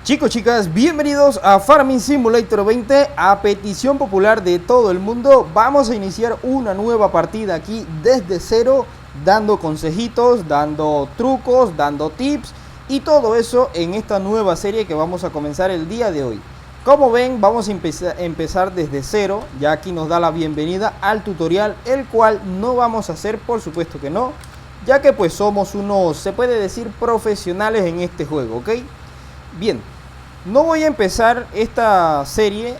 Chicos, chicas, bienvenidos a Farming Simulator 20. A petición popular de todo el mundo, vamos a iniciar una nueva partida aquí desde cero, dando consejitos, dando trucos, dando tips y todo eso en esta nueva serie que vamos a comenzar el día de hoy. Como ven, vamos a empezar desde cero. Ya aquí nos da la bienvenida al tutorial, el cual no vamos a hacer, por supuesto que no, ya que pues somos unos, se puede decir, profesionales en este juego, ¿ok? Bien, no voy a empezar esta serie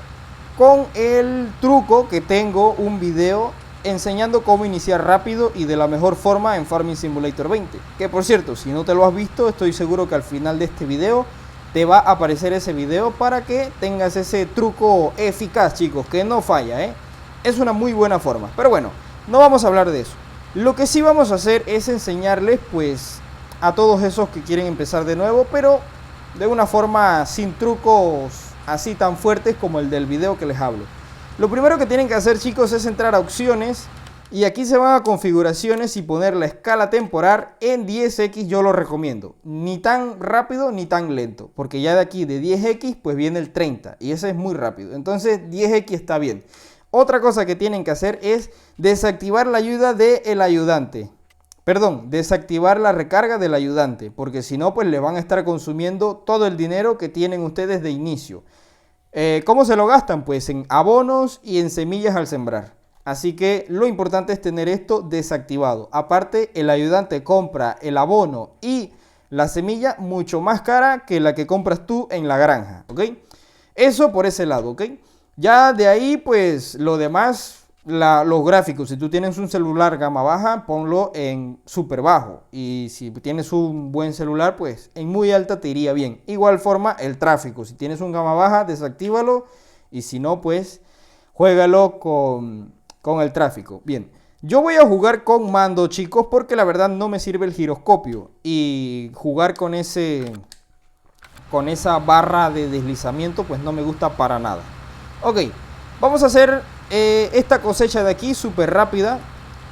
con el truco que tengo un video enseñando cómo iniciar rápido y de la mejor forma en Farming Simulator 20. Que por cierto, si no te lo has visto, estoy seguro que al final de este video te va a aparecer ese video para que tengas ese truco eficaz, chicos, que no falla, ¿eh? Es una muy buena forma. Pero bueno, no vamos a hablar de eso. Lo que sí vamos a hacer es enseñarles pues a todos esos que quieren empezar de nuevo, pero de una forma sin trucos así tan fuertes como el del video que les hablo. Lo primero que tienen que hacer, chicos, es entrar a opciones y aquí se van a configuraciones y poner la escala temporal en 10x. Yo lo recomiendo, ni tan rápido ni tan lento, porque ya de aquí de 10x pues viene el 30 y ese es muy rápido, entonces 10x está bien. Otra cosa que tienen que hacer es desactivar la ayuda del ayudante. Perdón, desactivar la recarga del ayudante, porque si no, pues le van a estar consumiendo todo el dinero que tienen ustedes de inicio. ¿Cómo se lo gastan? Pues en abonos y en semillas al sembrar. Así que lo importante es tener esto desactivado. Aparte, el ayudante compra el abono y la semilla mucho más cara que la que compras tú en la granja, ¿ok? Eso por ese lado, ¿ok? Ya de ahí, pues lo demás... los gráficos, si tú tienes un celular gama baja, ponlo en súper bajo, y si tienes un buen celular, pues en muy alta te iría bien. Igual forma el tráfico, si tienes un gama baja, desactívalo, y si no, pues juégalo con el tráfico. Bien, yo voy a jugar con mando, chicos, porque la verdad no me sirve el giroscopio, y jugar con esa barra de deslizamiento pues no me gusta para nada. Ok, vamos a hacer esta cosecha de aquí súper rápida.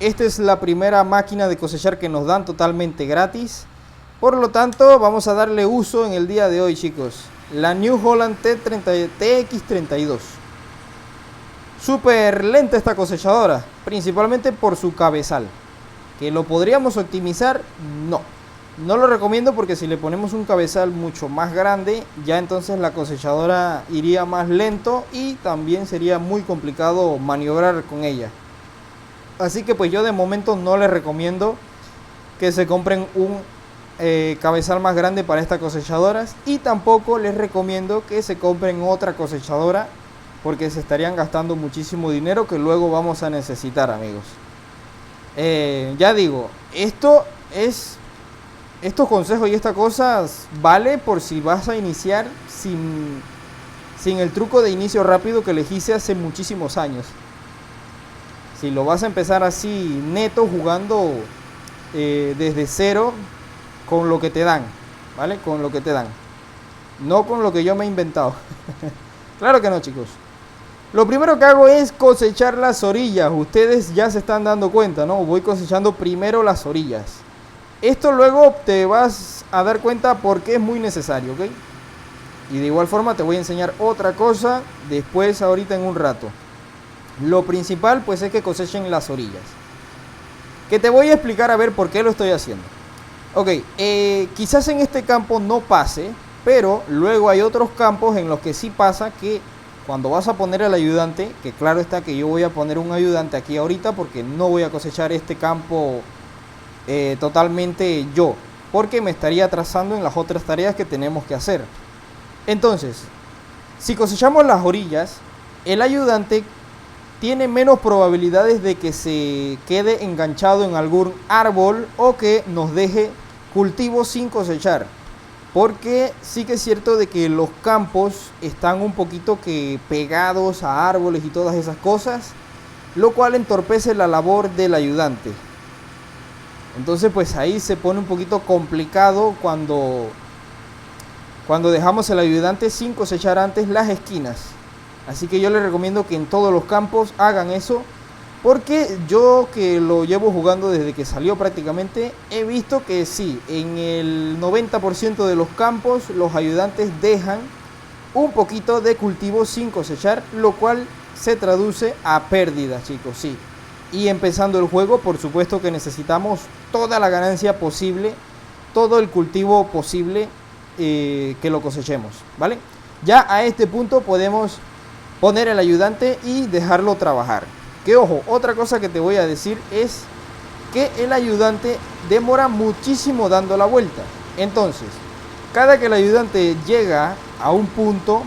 Esta es la primera máquina de cosechar que nos dan totalmente gratis. Por lo tanto, vamos a darle uso en el día de hoy, chicos. La New Holland TX32. Súper lenta esta cosechadora, principalmente por su cabezal. ¿Que lo podríamos optimizar? No. No lo recomiendo porque si le ponemos un cabezal mucho más grande, ya entonces la cosechadora iría más lento y también sería muy complicado maniobrar con ella. Así que pues yo de momento no les recomiendo que se compren un cabezal más grande para estas cosechadoras, y tampoco les recomiendo que se compren otra cosechadora porque se estarían gastando muchísimo dinero que luego vamos a necesitar, amigos. Ya digo, estos consejos y estas cosas vale por si vas a iniciar sin el truco de inicio rápido que les hice hace muchísimos años. Si lo vas a empezar así neto, jugando desde cero, con lo que te dan, ¿vale? Con lo que te dan, no con lo que yo me he inventado. Claro que no, chicos. Lo primero que hago es cosechar las orillas. Ustedes ya se están dando cuenta, ¿no? Voy cosechando primero las orillas. Esto luego te vas a dar cuenta porque es muy necesario, ¿ok? Y de igual forma te voy a enseñar otra cosa después, ahorita en un rato. Lo principal pues es que cosechen las orillas, que te voy a explicar a ver por qué lo estoy haciendo. Ok, quizás en este campo no pase, pero luego hay otros campos en los que sí pasa, que cuando vas a poner el ayudante, que claro está que yo voy a poner un ayudante aquí ahorita porque no voy a cosechar este campo totalmente yo, porque me estaría atrasando en las otras tareas que tenemos que hacer. Entonces, si cosechamos las orillas, el ayudante tiene menos probabilidades de que se quede enganchado en algún árbol o que nos deje cultivos sin cosechar, porque sí que es cierto de que los campos están un poquito que pegados a árboles y todas esas cosas, lo cual entorpece la labor del ayudante. Entonces pues ahí se pone un poquito complicado cuando dejamos el ayudante sin cosechar antes las esquinas. Así que yo les recomiendo que en todos los campos hagan eso, Porque yo, que lo llevo jugando desde que salió prácticamente, he visto que sí, en el 90% de los campos los ayudantes dejan un poquito de cultivo sin cosechar, lo cual se traduce a pérdidas, chicos, sí. Y empezando el juego, por supuesto que necesitamos toda la ganancia posible, todo el cultivo posible que lo cosechemos, ¿vale? Ya a este punto podemos poner el ayudante y dejarlo trabajar. Que ojo, otra cosa que te voy a decir es que el ayudante demora muchísimo dando la vuelta. Entonces, cada que el ayudante llega a un punto,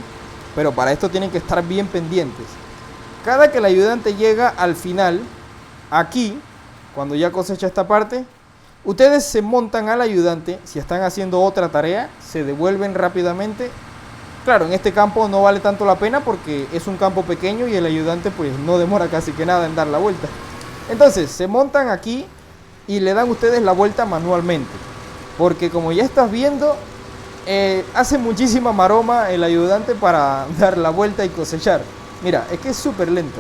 pero para esto tienen que estar bien pendientes. Cada que el ayudante llega al final, aquí, cuando ya cosecha esta parte, ustedes se montan al ayudante. Si están haciendo otra tarea, se devuelven rápidamente. Claro, en este campo no vale tanto la pena porque es un campo pequeño y el ayudante pues no demora casi que nada en dar la vuelta. Entonces se montan aquí y le dan ustedes la vuelta manualmente, porque como ya estás viendo, hace muchísima maroma el ayudante para dar la vuelta y cosechar. Mira, es que es súper lento.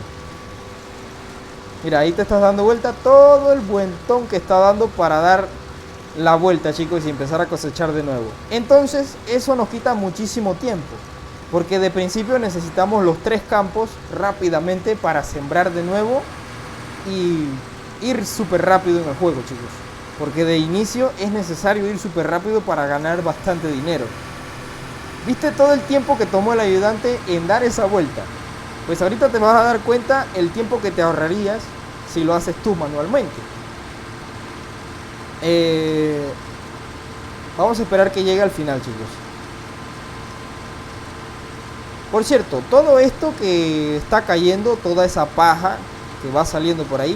Mira, ahí te estás dando vuelta todo el vueltón que está dando para dar la vuelta, chicos, y empezar a cosechar de nuevo. Entonces eso nos quita muchísimo tiempo, porque de principio necesitamos los 3 campos rápidamente para sembrar de nuevo y ir súper rápido en el juego, chicos, porque de inicio es necesario ir súper rápido para ganar bastante dinero. ¿Viste todo el tiempo que tomó el ayudante en dar esa vuelta? Pues ahorita te vas a dar cuenta el tiempo que te ahorrarías si lo haces tú manualmente. Vamos a esperar que llegue al final, chicos. Por cierto, todo esto que está cayendo, toda esa paja que va saliendo por ahí,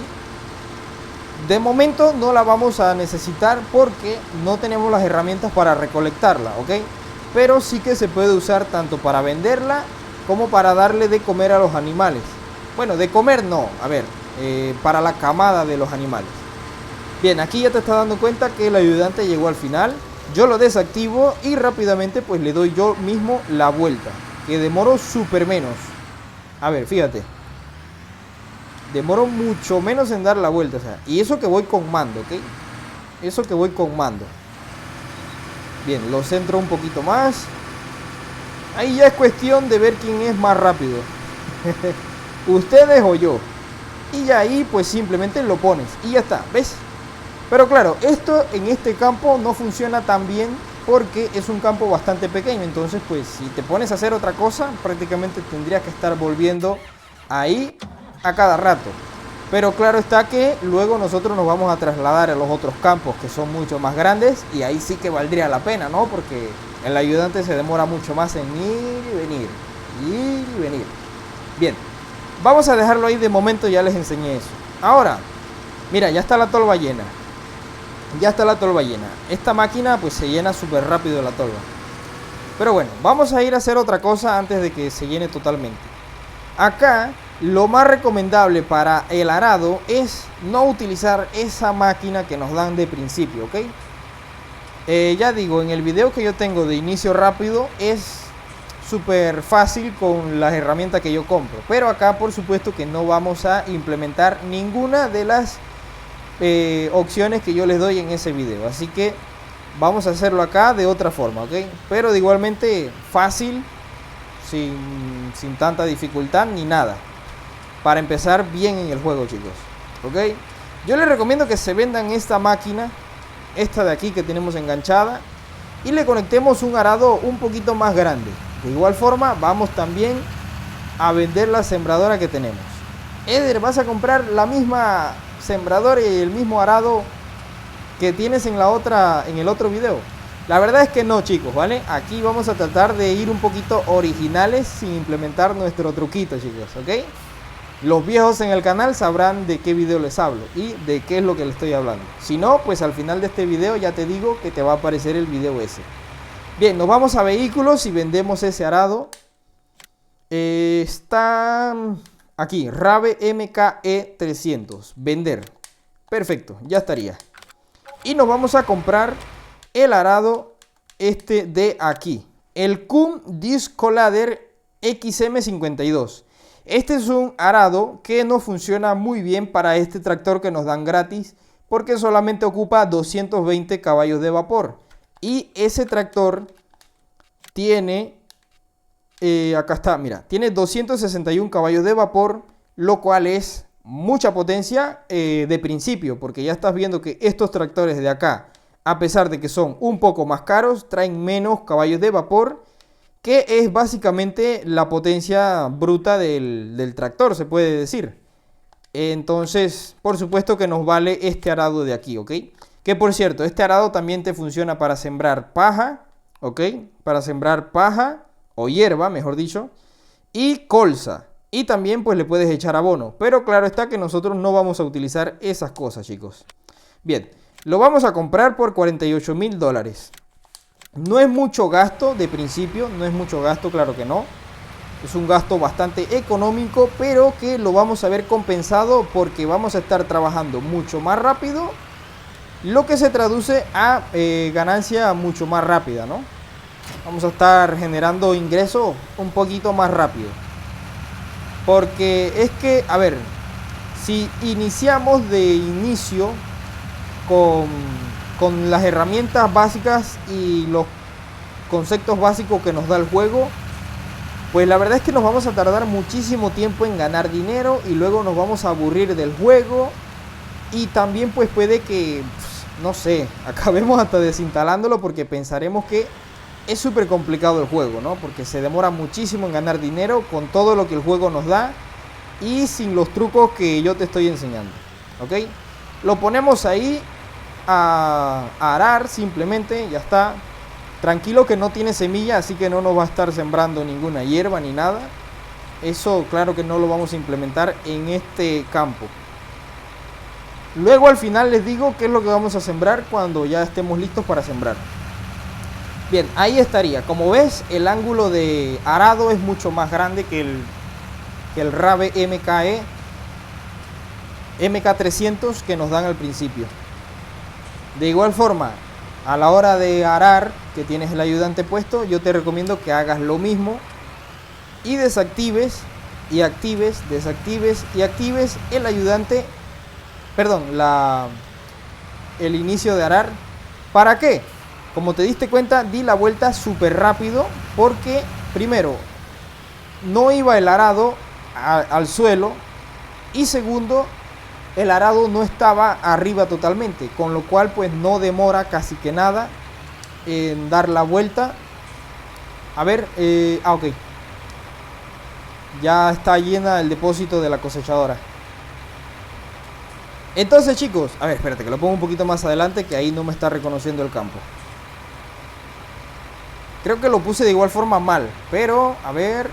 de momento no la vamos a necesitar porque no tenemos las herramientas para recolectarla, ¿ok? Pero sí que se puede usar tanto para venderla como para darle de comer a los animales. Bueno, de comer no, a ver, para la camada de los animales. Bien, aquí ya te estás dando cuenta que el ayudante llegó al final. Yo lo desactivo y rápidamente pues le doy yo mismo la vuelta, que demoro súper menos. A ver, fíjate, demoro mucho menos en dar la vuelta, o sea, y eso que voy con mando, ¿ok? Eso que voy con mando. Bien, lo centro un poquito más. Ahí ya es cuestión de ver quién es más rápido. Ustedes o yo. Y ya ahí pues simplemente lo pones y ya está, ¿ves? Pero claro, esto en este campo no funciona tan bien porque es un campo bastante pequeño. Entonces pues si te pones a hacer otra cosa, prácticamente tendrías que estar volviendo ahí a cada rato. Pero claro está que luego nosotros nos vamos a trasladar a los otros campos que son mucho más grandes, y ahí sí que valdría la pena, ¿no? Porque el ayudante se demora mucho más en ir y venir, ir y venir. Bien, vamos a dejarlo ahí de momento, ya les enseñé eso. Ahora, mira, ya está la tolva llena. Ya está la tolva llena. Esta máquina pues se llena súper rápido la tolva. Pero bueno, vamos a ir a hacer otra cosa antes de que se llene totalmente. Acá lo más recomendable para el arado es no utilizar esa máquina que nos dan de principio, ¿ok? Ya digo, en el video que yo tengo de inicio rápido es súper fácil con las herramientas que yo compro. Pero acá por supuesto que no vamos a implementar ninguna de las opciones que yo les doy en ese video. Así que vamos a hacerlo acá de otra forma, ¿ok? Pero de igualmente fácil, sin tanta dificultad ni nada, para empezar bien en el juego, chicos, ¿ok? Yo les recomiendo que se vendan esta máquina, esta de aquí que tenemos enganchada, y le conectemos un arado un poquito más grande. De igual forma vamos también a vender la sembradora que tenemos. Eder, ¿vas a comprar la misma sembradora y el mismo arado que tienes en el otro video? La verdad es que no, chicos, ¿vale? Aquí vamos a tratar de ir un poquito originales sin implementar nuestro truquito, chicos, ¿ok? Los viejos en el canal sabrán de qué video les hablo y de qué es lo que les estoy hablando. Si no, pues al final de este video ya te digo que te va a aparecer el video ese. Bien, nos vamos a vehículos y vendemos ese arado. Está aquí, Rave MKE 300, vender. Perfecto, ya estaría. Y nos vamos a comprar el arado este de aquí, el Kuhn Disc Collider XM52. Este es un arado que no funciona muy bien para este tractor que nos dan gratis porque solamente ocupa 220 caballos de vapor. Y ese tractor tiene, acá está, mira, tiene 261 caballos de vapor, lo cual es mucha potencia de principio, porque ya estás viendo que estos tractores de acá, a pesar de que son un poco más caros, traen menos caballos de vapor, que es básicamente la potencia bruta del tractor, se puede decir. Entonces, por supuesto que nos vale este arado de aquí, ¿ok? Que por cierto, este arado también te funciona para sembrar paja, ¿ok? Para sembrar paja o hierba, mejor dicho, y colza. Y también pues le puedes echar abono. Pero claro está que nosotros no vamos a utilizar esas cosas, chicos. Bien, lo vamos a comprar por $48.000. No es mucho gasto de principio, no es mucho gasto, claro que no. Es un gasto bastante económico, pero que lo vamos a ver compensado porque vamos a estar trabajando mucho más rápido, lo que se traduce a ganancia mucho más rápida, ¿no? Vamos a estar generando ingresos un poquito más rápido. Porque es que, a ver, si iniciamos de inicio con las herramientas básicas y los conceptos básicos que nos da el juego, pues la verdad es que nos vamos a tardar muchísimo tiempo en ganar dinero y luego nos vamos a aburrir del juego y también pues puede que, no sé, acabemos hasta desinstalándolo porque pensaremos que es súper complicado el juego, ¿no? Porque se demora muchísimo en ganar dinero con todo lo que el juego nos da y sin los trucos que yo te estoy enseñando, ¿ok? Lo ponemos ahí a arar simplemente, ya está. Tranquilo que no tiene semilla, así que no nos va a estar sembrando ninguna hierba ni nada. Eso claro que no lo vamos a implementar en este campo. Luego al final les digo qué es lo que vamos a sembrar cuando ya estemos listos para sembrar. Bien, ahí estaría. Como ves, el ángulo de arado es mucho más grande que el Rave MKE MK300 que nos dan al principio. De igual forma, a la hora de arar, que tienes el ayudante puesto, yo te recomiendo que hagas lo mismo y desactives y actives, desactives y actives el ayudante, perdón, el inicio de arar. ¿Para qué? Como te diste cuenta, di la vuelta súper rápido porque primero no iba el arado al suelo y segundo el arado no estaba arriba totalmente, con lo cual pues no demora casi que nada en dar la vuelta. A ver, ok, ya está llena el depósito de la cosechadora. Entonces chicos, a ver, espérate que lo pongo un poquito más adelante, que ahí no me está reconociendo el campo. Creo que lo puse de igual forma mal, pero a ver.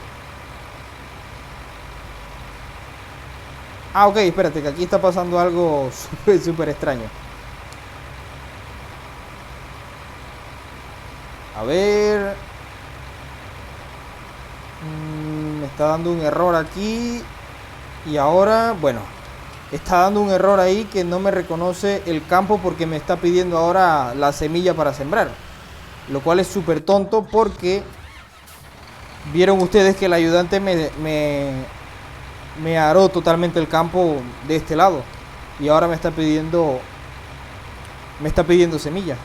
Ah, ok, espérate, que aquí está pasando algo súper extraño. A ver. Me está dando un error aquí. Y ahora, bueno, está dando un error ahí que no me reconoce el campo porque me está pidiendo ahora la semilla para sembrar. Lo cual es súper tonto porque vieron ustedes que el ayudante me aró totalmente el campo de este lado y ahora me está pidiendo semilla.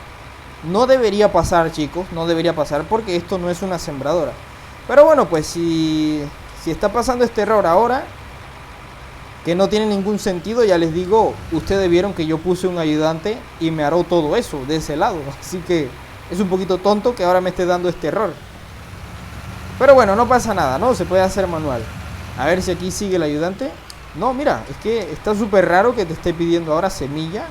No debería pasar, chicos, no debería pasar porque esto no es una sembradora. Pero bueno, pues si está pasando este error ahora, que no tiene ningún sentido, ya les digo, ustedes vieron que yo puse un ayudante y me aró todo eso de ese lado, así que es un poquito tonto que ahora me esté dando este error. Pero bueno, no pasa nada, ¿no? Se puede hacer manual. A ver si aquí sigue el ayudante. No, mira, es que está súper raro que te esté pidiendo ahora semilla.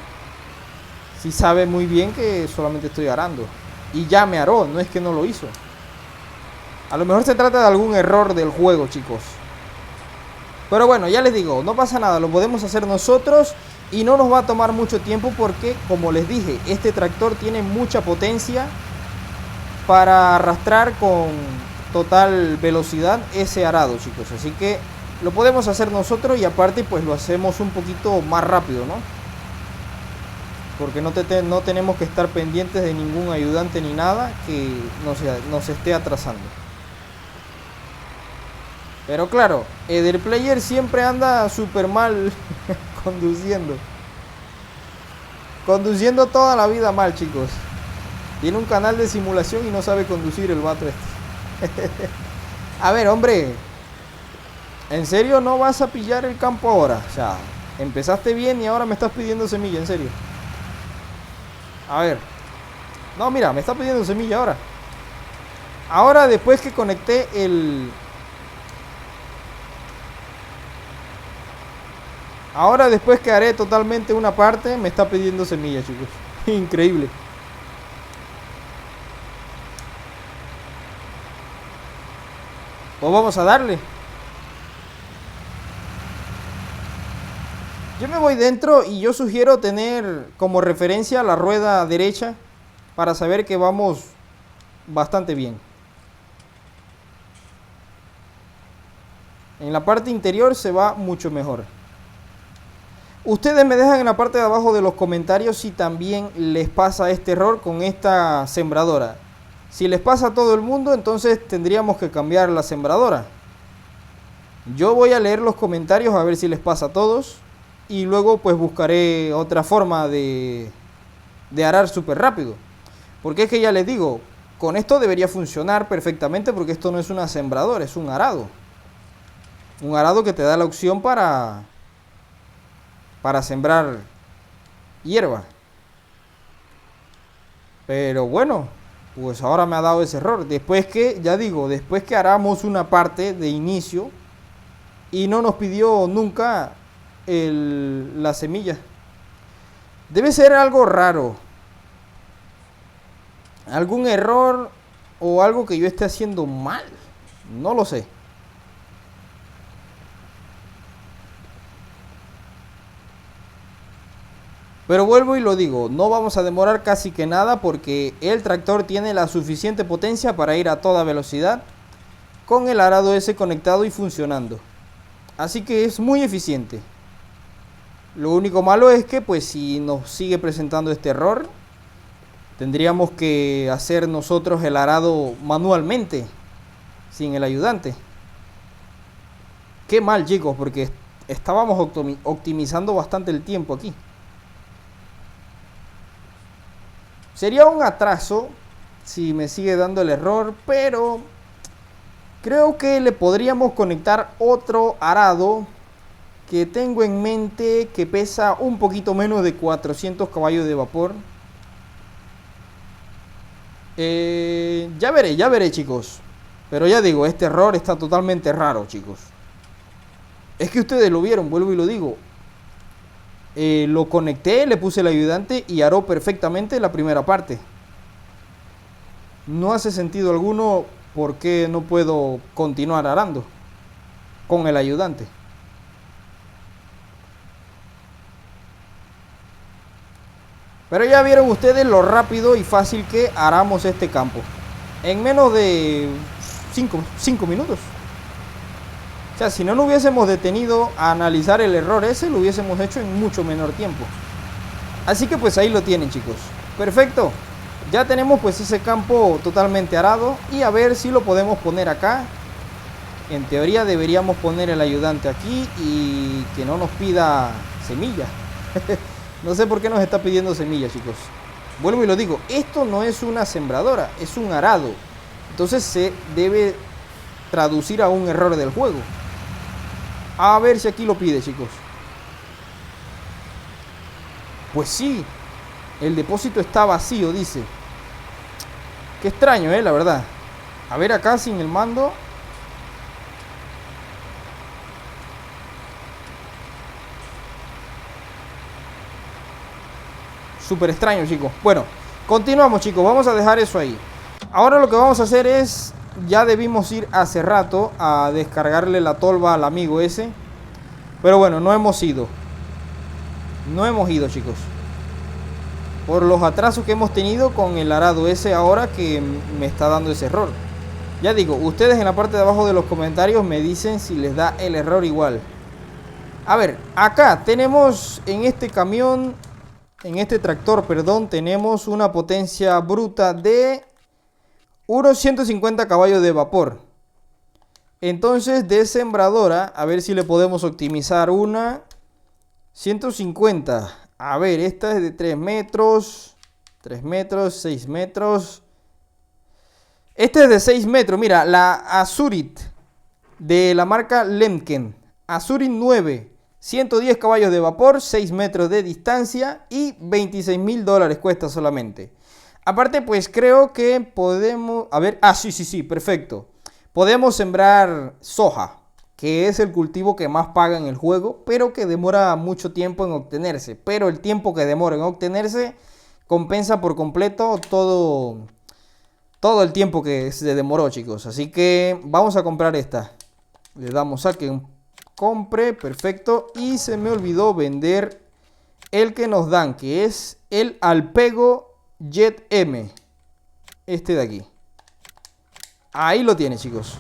Si sabe muy bien que solamente estoy arando. Y ya me aró, no es que no lo hizo. A lo mejor se trata de algún error del juego, chicos. Pero bueno, ya les digo, no pasa nada, lo podemos hacer nosotros y no nos va a tomar mucho tiempo porque, como les dije, este tractor tiene mucha potencia para arrastrar con total velocidad ese arado, chicos. Así que lo podemos hacer nosotros y aparte pues lo hacemos un poquito más rápido, ¿no? Porque no tenemos que estar pendientes de ningún ayudante ni nada que nos esté atrasando. Pero claro, el player siempre anda súper mal conduciendo. Conduciendo toda la vida mal, chicos. Tiene un canal de simulación y no sabe conducir el vato este. A ver, hombre. ¿En serio no vas a pillar el campo ahora? O sea, empezaste bien y ahora me estás pidiendo semilla, en serio. A ver. No, mira, me está pidiendo semilla ahora. Ahora después que conecté el... Ahora después que haré totalmente una parte, me está pidiendo semilla, chicos. Increíble. Pues vamos a darle. Yo me voy dentro y yo sugiero tener como referencia la rueda derecha para saber que vamos bastante bien. En la parte interior se va mucho mejor. Ustedes me dejan en la parte de abajo de los comentarios si también les pasa este error con esta sembradora. Si les pasa a todo el mundo, entonces tendríamos que cambiar la sembradora. Yo voy a leer los comentarios a ver si les pasa a todos. Y luego pues buscaré otra forma de arar súper rápido. Porque es que ya les digo, con esto debería funcionar perfectamente porque esto no es una sembradora, es un arado. Un arado que te da la opción para sembrar hierba. Pero bueno, pues ahora me ha dado ese error. Después que, ya digo, después que aramos una parte de inicio y no nos pidió nunca la semilla. Debe ser algo raro. Algún error o algo que yo esté haciendo mal. No lo sé. Pero vuelvo y lo digo, no vamos a demorar casi que nada porque el tractor tiene la suficiente potencia para ir a toda velocidad con el arado ese conectado y funcionando. Así que es muy eficiente. Lo único malo es que pues si nos sigue presentando este error, tendríamos que hacer nosotros el arado manualmente, sin el ayudante. Qué mal, chicos, porque estábamos optimizando bastante el tiempo aquí. Sería un atraso si me sigue dando el error, pero creo que le podríamos conectar otro arado que tengo en mente que pesa un poquito menos de 400 caballos de vapor. Ya veré, chicos. Pero ya digo, este error está totalmente raro, chicos. Es que ustedes lo vieron, vuelvo y lo digo. Lo conecté, le puse el ayudante y aró perfectamente la primera parte. No hace sentido alguno por qué no puedo continuar arando con el ayudante. Pero ya vieron ustedes lo rápido y fácil que aramos este campo. En menos de 5 minutos. O sea, si no nos hubiésemos detenido a analizar el error ese, lo hubiésemos hecho en mucho menor tiempo. Así que pues ahí lo tienen, chicos. Perfecto. Ya tenemos pues ese campo totalmente arado. Y a ver si lo podemos poner acá. En teoría deberíamos poner el ayudante aquí y que no nos pida semilla. No sé por qué nos está pidiendo semilla, chicos. Vuelvo y lo digo, esto no es una sembradora, es un arado. Entonces se debe traducir a un error del juego. A ver si aquí lo pide, chicos. Pues sí, el depósito está vacío, dice. Qué extraño, la verdad. A ver acá sin el mando. Súper extraño, chicos. Bueno, continuamos, chicos. Vamos a dejar eso ahí. Ahora lo que vamos a hacer es... Ya debimos ir hace rato a descargarle la tolva al amigo ese. Pero bueno, no hemos ido. No hemos ido, chicos. Por los atrasos que hemos tenido con el arado ese ahora que me está dando ese error. Ya digo, ustedes en la parte de abajo de los comentarios me dicen si les da el error igual. A ver, acá tenemos en este camión... En este tractor, perdón, tenemos una potencia bruta de unos 150 caballos de vapor. Entonces de sembradora, a ver si le podemos optimizar una. 150. A ver, esta es de 3 metros. 3 metros, 6 metros. Este es de 6 metros. Mira, la Azurit de la marca Lemken. Azurit 9. 110 caballos de vapor, 6 metros de distancia y $26.000 cuesta solamente. Aparte, pues creo que podemos... A ver, sí, perfecto. Podemos sembrar soja, que es el cultivo que más paga en el juego, pero que demora mucho tiempo en obtenerse. Pero el tiempo que demora en obtenerse compensa por completo todo el tiempo que se demoró, chicos. Así que vamos a comprar esta. Le damos a que compre, perfecto. Y se me olvidó vender el que nos dan, que es el Alpego Jet M. Este de aquí. Ahí lo tiene, chicos.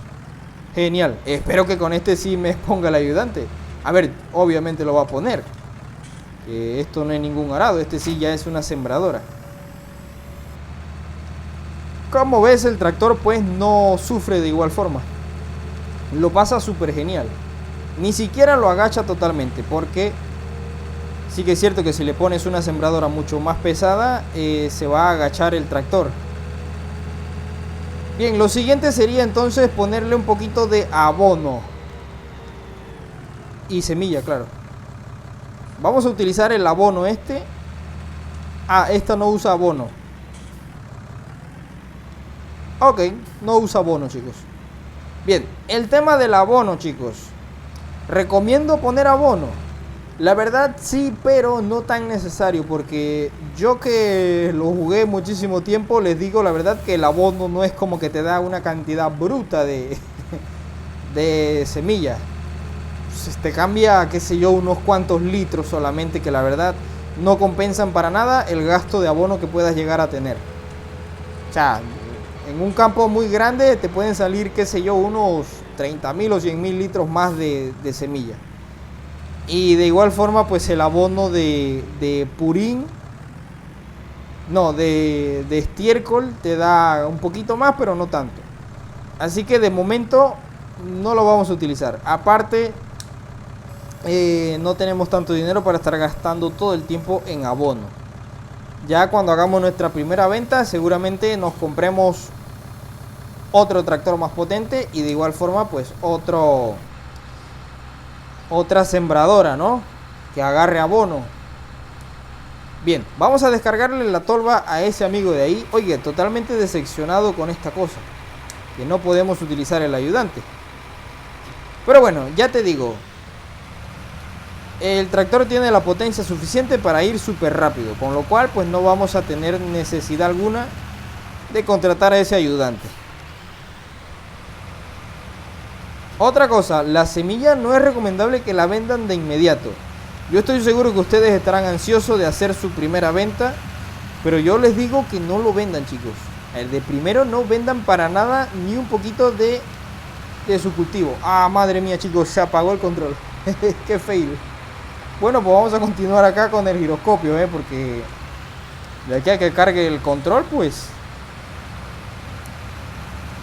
Genial. Espero que con este sí me ponga el ayudante. A ver, obviamente lo va a poner. Esto no es ningún arado. Este sí ya es una sembradora. Como ves, el tractor pues no sufre de igual forma. Lo pasa súper genial. Ni siquiera lo agacha totalmente, porque sí que es cierto que si le pones una sembradora mucho más pesada, se va a agachar el tractor. Bien, lo siguiente sería entonces ponerle un poquito de abono. Y semilla, claro. Vamos a utilizar el abono este. Esta no usa abono. Ok, no usa abono, chicos. Bien, el tema del abono, chicos. ¿Recomiendo poner abono? La verdad sí, pero no tan necesario, porque yo que lo jugué muchísimo tiempo, les digo la verdad que el abono no es como que te da una cantidad bruta de semillas. Pues te cambia, qué sé yo, unos cuantos litros solamente, que la verdad no compensan para nada el gasto de abono que puedas llegar a tener. O sea, en un campo muy grande te pueden salir, qué sé yo, unos 30.000 o 100.000 litros más de semilla. Y de igual forma, pues el abono de purín, no, de estiércol te da un poquito más, pero no tanto. Así que de momento no lo vamos a utilizar. Aparte, no tenemos tanto dinero para estar gastando todo el tiempo en abono. Ya cuando hagamos nuestra primera venta, seguramente nos compremos otro tractor más potente y de igual forma, pues otra sembradora, ¿no? Que agarre abono. Bien, vamos a descargarle la tolva a ese amigo de ahí. Oye, totalmente decepcionado con esta cosa, que no podemos utilizar el ayudante. Pero bueno, ya te digo, el tractor tiene la potencia suficiente para ir súper rápido, con lo cual pues no vamos a tener necesidad alguna de contratar a ese ayudante. Otra cosa, la semilla no es recomendable que la vendan de inmediato. Yo estoy seguro que ustedes estarán ansiosos de hacer su primera venta, pero yo les digo que no lo vendan, chicos. De primero no vendan para nada ni un poquito de su cultivo. Madre mía, chicos, se apagó el control. Qué fail. Bueno, pues vamos a continuar acá con el giroscopio, porque de aquí a que cargue el control, pues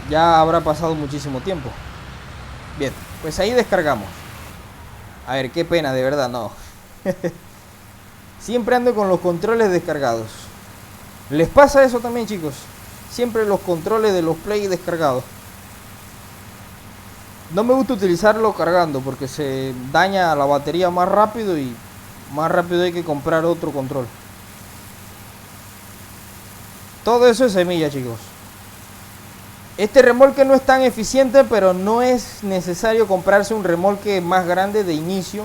ya habrá pasado muchísimo tiempo. Bien, pues ahí descargamos. A ver, qué pena, de verdad, no. Siempre ando con los controles descargados. ¿Les pasa eso también, chicos? Siempre los controles de los Play descargados. No me gusta utilizarlo cargando porque se daña la batería más rápido y más rápido hay que comprar otro control. Todo eso es semilla, chicos. Este remolque no es tan eficiente, pero no es necesario comprarse un remolque más grande de inicio,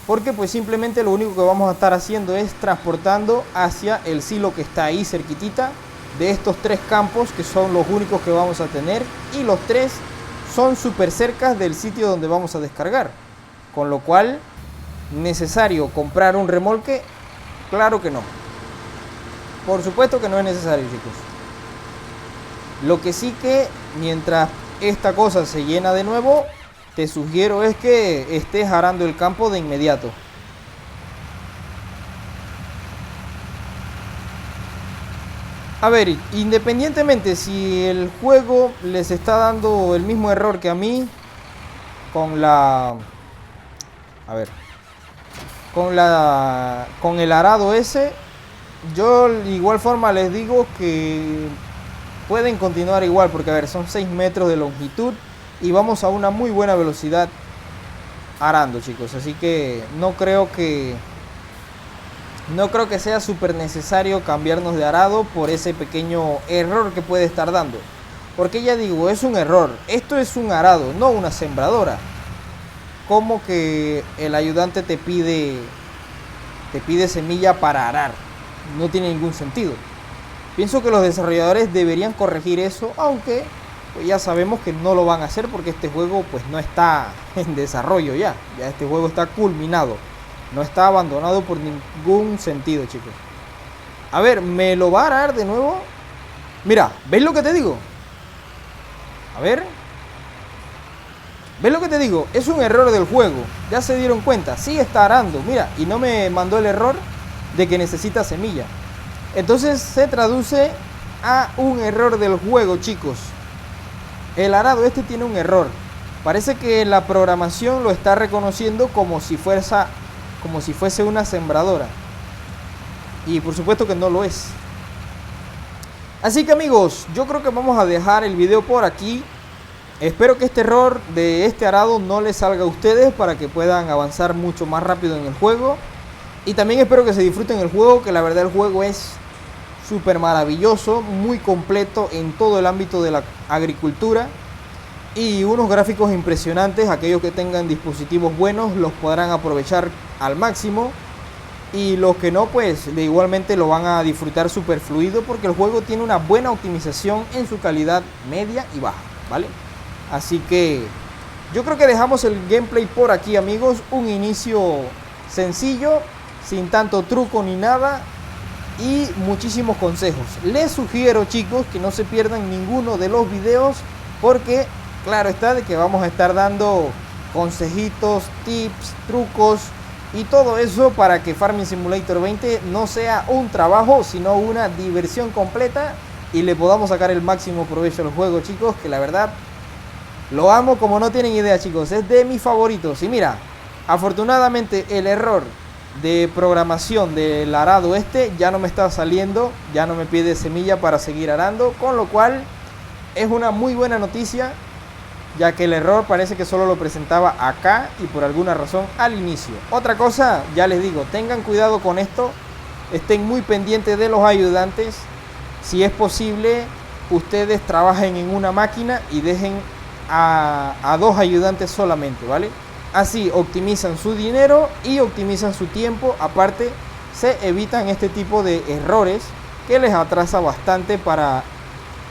porque pues simplemente lo único que vamos a estar haciendo es transportando hacia el silo que está ahí cerquitita de estos 3 campos, que son los únicos que vamos a tener, y los 3 son súper cerca del sitio donde vamos a descargar, con lo cual, ¿necesario comprar un remolque? Claro que no. Por supuesto que no es necesario, chicos. Lo que sí que, mientras esta cosa se llena de nuevo, te sugiero es que estés arando el campo de inmediato. A ver, independientemente si el juego les está dando el mismo error que a mí, con la... A ver. Con el arado ese, yo de igual forma les digo que pueden continuar igual, porque a ver, son 6 metros de longitud y vamos a una muy buena velocidad arando, chicos. Así que no creo que sea súper necesario cambiarnos de arado por ese pequeño error que puede estar dando. Porque ya digo, es un error. Esto es un arado, no una sembradora. Como que el ayudante te pide semilla para arar. No tiene ningún sentido. Pienso que los desarrolladores deberían corregir eso, aunque pues ya sabemos que no lo van a hacer porque este juego pues no está en desarrollo ya. Ya este juego está culminado. No está abandonado por ningún sentido, chicos. A ver, ¿me lo va a arar de nuevo? Mira, ¿ves lo que te digo? A ver. ¿Ves lo que te digo? Es un error del juego. Ya se dieron cuenta. Sí está arando. Mira, y no me mandó el error de que necesita semilla. Entonces se traduce a un error del juego, chicos. El arado este tiene un error. Parece que la programación lo está reconociendo como si fuese una sembradora. Y por supuesto que no lo es. Así que amigos, yo creo que vamos a dejar el video por aquí. Espero que este error de este arado no les salga a ustedes para que puedan avanzar mucho más rápido en el juego. Y también espero que se disfruten el juego, que la verdad el juego es súper maravilloso, muy completo en todo el ámbito de la agricultura. Y unos gráficos impresionantes. Aquellos que tengan dispositivos buenos los podrán aprovechar al máximo. Y los que no, pues igualmente lo van a disfrutar súper fluido, porque el juego tiene una buena optimización en su calidad media y baja, ¿vale? Así que yo creo que dejamos el gameplay por aquí, amigos. Un inicio sencillo, sin tanto truco ni nada, y muchísimos consejos. Les sugiero, chicos, que no se pierdan ninguno de los videos, porque claro está de que vamos a estar dando consejitos, tips, trucos y todo eso para que Farming Simulator 20 no sea un trabajo, sino una diversión completa y le podamos sacar el máximo provecho al juego, chicos, que la verdad lo amo como no tienen idea, chicos. Es de mis favoritos. Y mira, afortunadamente el error de programación del arado este ya no me está saliendo, ya no me pide semilla para seguir arando, con lo cual es una muy buena noticia, ya que el error parece que solo lo presentaba acá y por alguna razón al inicio. Otra cosa, ya les digo, tengan cuidado con esto, estén muy pendientes de los ayudantes. Si es posible, ustedes trabajen en una máquina y dejen a 2 ayudantes solamente, ¿vale? Así optimizan su dinero y optimizan su tiempo. Aparte, se evitan este tipo de errores que les atrasa bastante para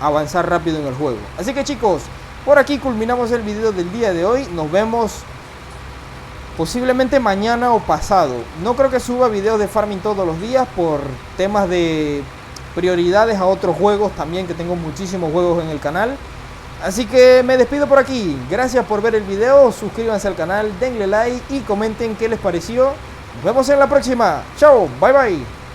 avanzar rápido en el juego. Así que chicos, por aquí culminamos el video del día de hoy. Nos vemos posiblemente mañana o pasado. No creo que suba videos de farming todos los días por temas de prioridades a otros juegos también, que tengo muchísimos juegos en el canal. Así que me despido por aquí. Gracias por ver el video. Suscríbanse al canal, denle like y comenten qué les pareció. Nos vemos en la próxima. Chao, bye bye.